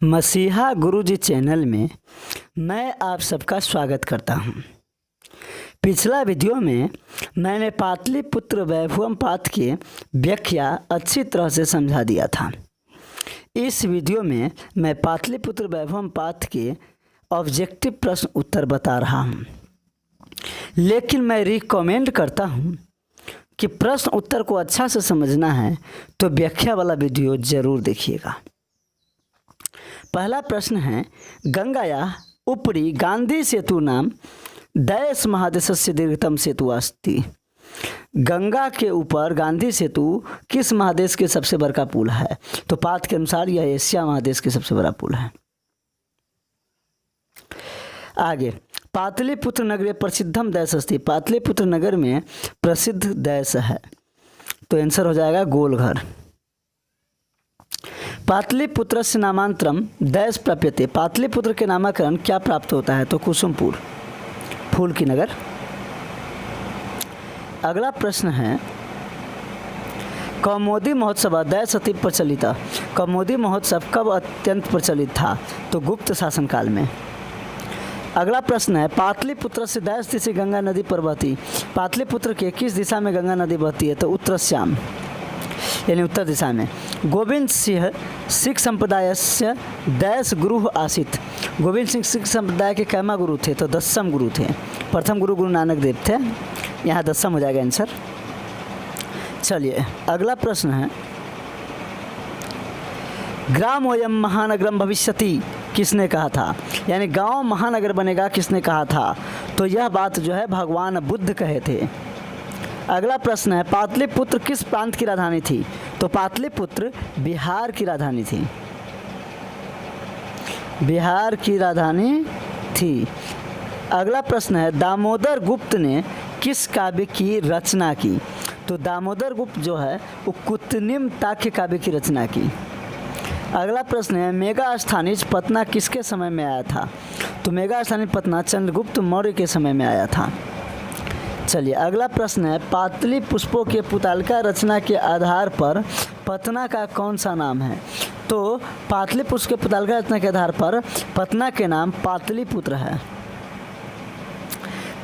मसीहा गुरुजी चैनल में मैं आप सबका स्वागत करता हूं। पिछला वीडियो में मैंने पाटलिपुत्र वैभवम पाठ की व्याख्या अच्छी तरह से समझा दिया था। इस वीडियो में मैं पाटलिपुत्र वैभवम पाठ के ऑब्जेक्टिव प्रश्न उत्तर बता रहा हूं, लेकिन मैं रिकमेंड करता हूं कि प्रश्न उत्तर को अच्छा से समझना है तो व्याख्या वाला वीडियो ज़रूर देखिएगा। पहला प्रश्न है, गंगाया उपरि गांधी सेतु नाम देश महादेशस्य दीर्घतम सेतु अस्ति। गंगा के ऊपर गांधी सेतु किस महादेश के सबसे बड़ा पुल है? तो पाठ के अनुसार यह एशिया महादेश के सबसे बड़ा पुल है। आगे, पाटलिपुत्र नगरे प्रसिद्धम देश अस्ति। पाटलिपुत्र नगर में प्रसिद्ध देश है, तो आंसर हो जाएगा गोलघर। पाटलिपुत्र से नामांतरम देश प्राप्यते। पाटलिपुत्र के नामकरण क्या प्राप्त होता है? तो कुसुमपुर, फूल की नगर। अगला प्रश्न है, कौमुदी महोत्सव देश अति प्रचलित। कौमुदी महोत्सव कब अत्यंत प्रचलित था? तो गुप्त शासनकाल में। अगला प्रश्न है, पाटलिपुत्र से देश दिशा गंगा नदी पर बहती। पाटलिपुत्र के किस दिशा में गंगा नदी बहती है? तो उत्तरश्याम यानी उत्तर दिशा में। गोविंद सिंह सिख संप्रदाय से देश गुरु आसित। गोविंद सिंह सिख संप्रदाय के कैमा गुरु थे? तो 10वें गुरु थे। प्रथम गुरु गुरु नानक देव थे, यहाँ 10वां हो जाएगा आंसर। चलिए अगला प्रश्न है, ग्रामोयम महानगरम भविष्यति किसने कहा था? यानी गांव महानगर बनेगा किसने कहा था? तो यह बात जो है भगवान बुद्ध कहे थे। अगला प्रश्न है, पाटलिपुत्र किस प्रांत की राजधानी थी? तो पाटलिपुत्र बिहार की राजधानी थी। बिहार की राजधानी थी। अगला प्रश्न है, दामोदर गुप्त ने किस काव्य की रचना की? तो दामोदर गुप्त जो है वो कुतनिम ताक्य काव्य की रचना की। अगला प्रश्न है, मेगा स्थानीज पटना किसके समय में आया था? तो मेगा स्थानीज पटना चंद्रगुप्त मौर्य के समय में आया था। चलिए अगला प्रश्न है, पाटली पुष्पों के पुतालिका रचना के आधार पर पटना का कौन सा नाम है? तो पाटलिपुत्र के पुतालिका रचना के आधार पर पटना के नाम पाटलिपुत्र है।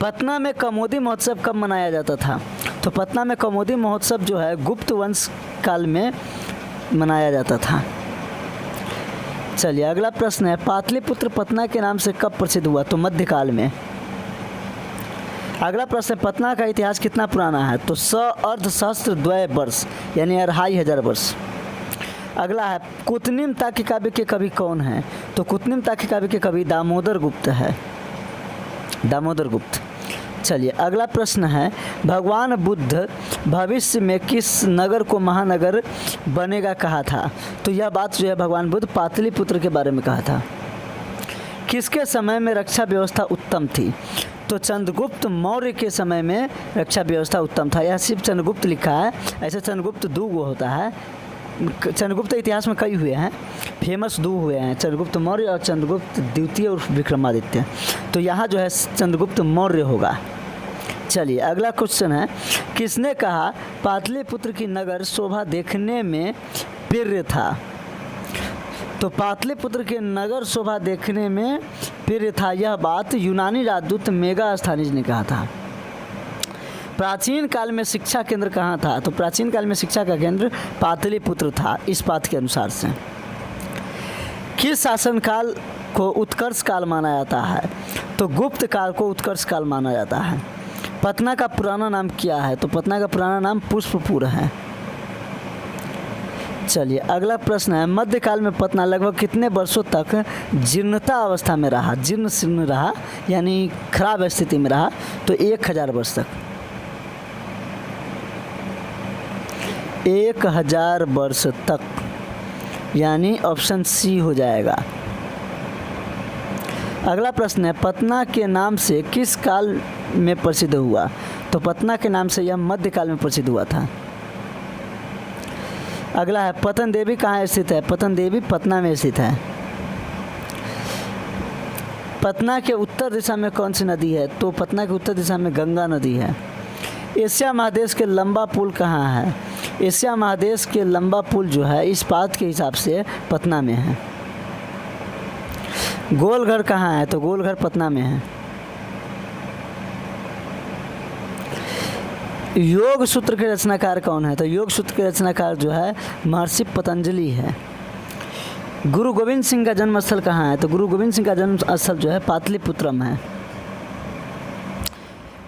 पटना में कौमुदी महोत्सव कब मनाया जाता था? तो पटना में कौमुदी महोत्सव जो है गुप्त वंश काल में मनाया जाता था। चलिए अगला प्रश्न है, पाटलिपुत्र पटना के नाम से कब प्रसिद्ध हुआ? तो मध्यकाल में। अगला प्रश्न है, पटना का इतिहास कितना पुराना है? तो अर्धसहस्त्र द्वय वर्ष यानी 2500 वर्ष। अगला है, कुतनिम ताक्य काव्य के कवि कौन है? तो कुतनिम ताक्य काव्य के कवि दामोदर गुप्त है। दामोदर गुप्त। चलिए अगला प्रश्न है, भगवान बुद्ध भविष्य में किस नगर को महानगर बनेगा कहा था? तो यह बात जो है भगवान बुद्ध पाटलिपुत्र के बारे में कहा था। किसके समय में रक्षा व्यवस्था उत्तम थी? तो चंद्रगुप्त मौर्य के समय में रक्षा व्यवस्था उत्तम था। यह सिर्फ चंद्रगुप्त लिखा है, ऐसे चंद्रगुप्त दो होता है। चंद्रगुप्त इतिहास में कई हुए हैं, फेमस दो हुए हैं, चंद्रगुप्त मौर्य और चंद्रगुप्त द्वितीय और विक्रमादित्य। तो यहाँ जो है चंद्रगुप्त मौर्य होगा। चलिए अगला क्वेश्चन है, किसने कहा पाटलिपुत्र की नगर शोभा देखने में प्रिय था? तो पाटलिपुत्र के नगर शोभा देखने में प्रिय था, यह बात यूनानी राजदूत मेगा स्थानीज ने कहा था। प्राचीन काल में शिक्षा केंद्र कहाँ था? तो प्राचीन काल में शिक्षा का केंद्र पाटलिपुत्र था, इस बात के अनुसार से। किस शासनकाल को उत्कर्ष काल माना जाता है? तो गुप्त काल को उत्कर्ष काल माना जाता है। पटना का पुराना नाम क्या है? तो पटना का पुराना नाम पुष्पपुर है। चलिए अगला प्रश्न है, मध्यकाल में पटना लगभग कितने वर्षों तक जीर्णता अवस्था में रहा? जीर्ण शीर्ण रहा यानी खराब स्थिति में रहा। तो 1000 वर्ष तक। 1000 वर्ष तक यानी ऑप्शन सी हो जाएगा। अगला प्रश्न है, पटना के नाम से किस काल में प्रसिद्ध हुआ? तो पटना के नाम से यह मध्यकाल में प्रसिद्ध हुआ था। अगला है, पतन देवी कहाँ स्थित है? पतन देवी पटना में स्थित है। पटना के उत्तर दिशा में कौन सी नदी है? तो पटना के उत्तर दिशा में गंगा नदी है। एशिया महादेश के लंबा पुल कहाँ है? एशिया महादेश के लंबा पुल जो है इस बात के हिसाब से पटना में है। गोलघर कहाँ है? तो गोलघर पटना में है। योग सूत्र के रचनाकार कौन है? तो योग सूत्र के रचनाकार जो है महर्षि पतंजलि है। गुरु गोविंद सिंह का जन्म स्थल कहाँ है? तो गुरु गोविंद सिंह का जन्म स्थल जो है पाटलिपुत्रम है।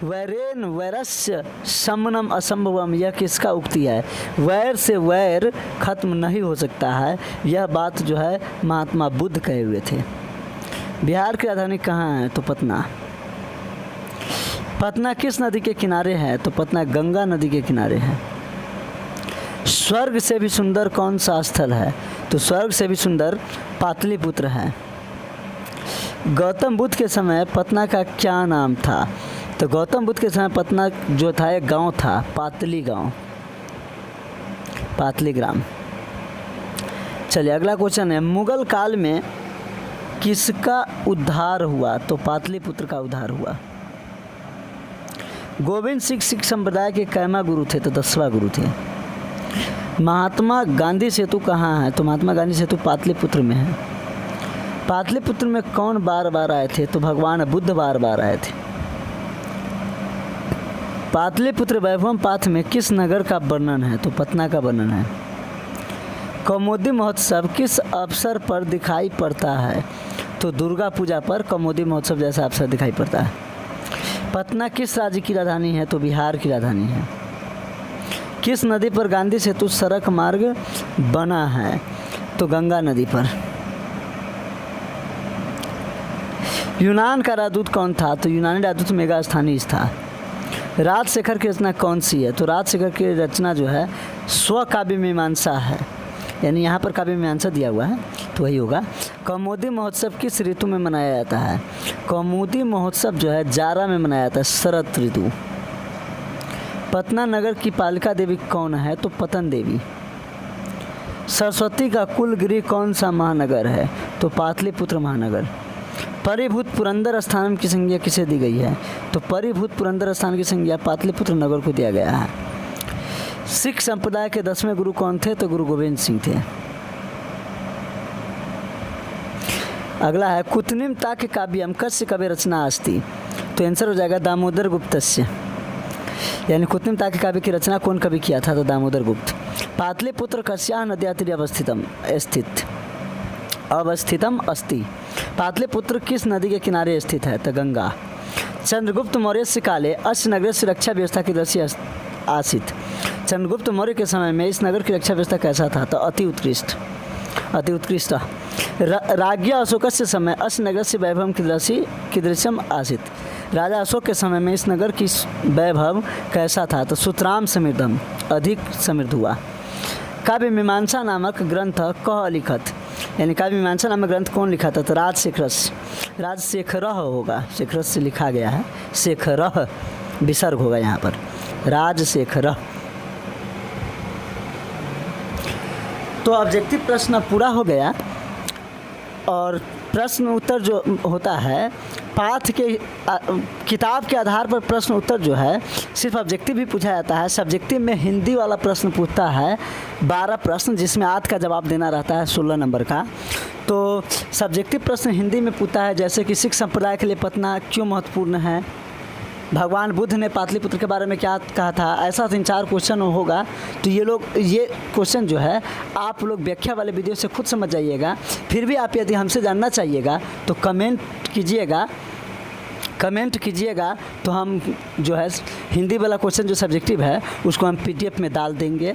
वैरेन वैरस्य शमनम असंभवम, यह किसका उक्ति है? वैर से वैर खत्म नहीं हो सकता है, यह बात जो है महात्मा बुद्ध कहे हुए थे। बिहार की राजधानी कहाँ है? तो पटना। पटना किस नदी के किनारे है? तो पटना गंगा नदी के किनारे है। स्वर्ग से भी सुंदर कौन सा स्थल है? तो स्वर्ग से भी सुंदर पाटलिपुत्र है। गौतम बुद्ध के समय पटना का क्या नाम था? तो गौतम बुद्ध के समय पटना जो था एक गांव था, पाटली गांव, पाटली ग्राम। चलिए अगला क्वेश्चन है, मुगल काल में किसका उद्धार हुआ? तो पाटलिपुत्र का उद्धार हुआ। गोविंद सिख संप्रदाय के कैमा गुरु थे? तो 10वां गुरु थे। महात्मा गांधी सेतु कहाँ है? तो महात्मा गांधी सेतु पाटलिपुत्र में है। पाटलिपुत्र में कौन बार बार आए थे? तो भगवान बुद्ध बार बार आए थे। पाटलिपुत्र वैभव पाठ में किस नगर का वर्णन है? तो पटना का वर्णन है। कौमुदी महोत्सव किस अवसर पर दिखाई पड़ता है? तो दुर्गा पूजा पर कौमुदी महोत्सव जैसा अवसर दिखाई पड़ता है। पटना किस राज्य की राजधानी है? तो बिहार की राजधानी है। किस नदी पर गांधी सेतु सड़क मार्ग बना है? तो गंगा नदी पर। यूनान का राजदूत कौन था? तो यूनानी राजदूत मेगास्थनीज था। राजशेखर की रचना कौन सी है? तो राजशेखर की रचना जो है स्व काव्य मीमांसा है, यानी यहाँ पर काव्य मीमांसा दिया हुआ है तो वही होगा। कौमुदी महोत्सव किस ऋतु में मनाया जाता है? कौमुदी महोत्सव जो है जाड़ा में मनाया जाता है, शरद ऋतु। पटना नगर की पालिका देवी कौन है? तो पतन देवी। सरस्वती का कुलगिरी कौन सा महानगर है? तो पाटलिपुत्र महानगर। परिभूत पुरंदर स्थान की संज्ञा किसे दी गई है? तो परिभूत पुरंदर स्थान की संज्ञा पाटलिपुत्र नगर को दिया गया है। सिख संप्रदाय के 10वें गुरु कौन थे? तो गुरु गोविंद सिंह थे। अगला है, कुतनिम ताके काव्यम कस्य कवि रचना अस्ति? तो आंसर हो जाएगा दामोदर गुप्तस्य, यानी कुतनिम ताके काव्य की रचना कौन कवि किया था? तो दामोदर गुप्त। पाटलिपुत्र कस्याः नद्याः तीरे अवस्थितम अस्ति? पाटलिपुत्र किस नदी के किनारे स्थित है? तो गंगा। चंद्रगुप्त मौर्य से काले अस्य नगर से रक्षा व्यवस्था की दृष्टि आसित? चंद्रगुप्त मौर्य के समय में इस नगर की रक्षा व्यवस्था कैसा था? तो अति उत्कृष्ट, अति उत्कृष्ट। राज्ञा अशोकस्य समय अस्य नगर से वैभव की दृश्यम आसित? राजा अशोक के समय में इस नगर की वैभव कैसा था? तो सुतराम समृद्धम, अधिक समृद्ध हुआ। काव्य मीमांसा नामक ग्रंथ कह लिखत? यानी काव्य मीमांसा नामक ग्रंथ कौन लिखा था? तो राजशेखर होगा, शेखर से लिखा गया है, शेखर विसर्ग होगा यहाँ पर, राजशेखर। तो ऑब्जेक्टिव प्रश्न पूरा हो गया और प्रश्न उत्तर जो होता है पाठ के किताब के आधार पर प्रश्न उत्तर जो है सिर्फ ऑब्जेक्टिव भी पूछा जाता है। सब्जेक्टिव में हिंदी वाला प्रश्न पूछता है 12 प्रश्न, जिसमें 8 का जवाब देना रहता है 16 नंबर का। तो सब्जेक्टिव प्रश्न हिंदी में पूछता है, जैसे कि सिख संप्रदाय के लिए पटना क्यों महत्वपूर्ण है, भगवान बुद्ध ने पाटलिपुत्र के बारे में क्या कहा था, ऐसा 3-4 क्वेश्चन होगा। तो ये क्वेश्चन जो है आप लोग व्याख्या वाले वीडियो से खुद समझ जाइएगा। फिर भी आप यदि हमसे जानना चाहिएगा तो कमेंट कीजिएगा तो हम जो है हिंदी वाला क्वेश्चन जो सब्जेक्टिव है उसको हम PDF में डाल देंगे।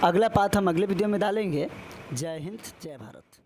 अगला पाठ हम अगले वीडियो में डालेंगे। जय हिंद, जय भारत।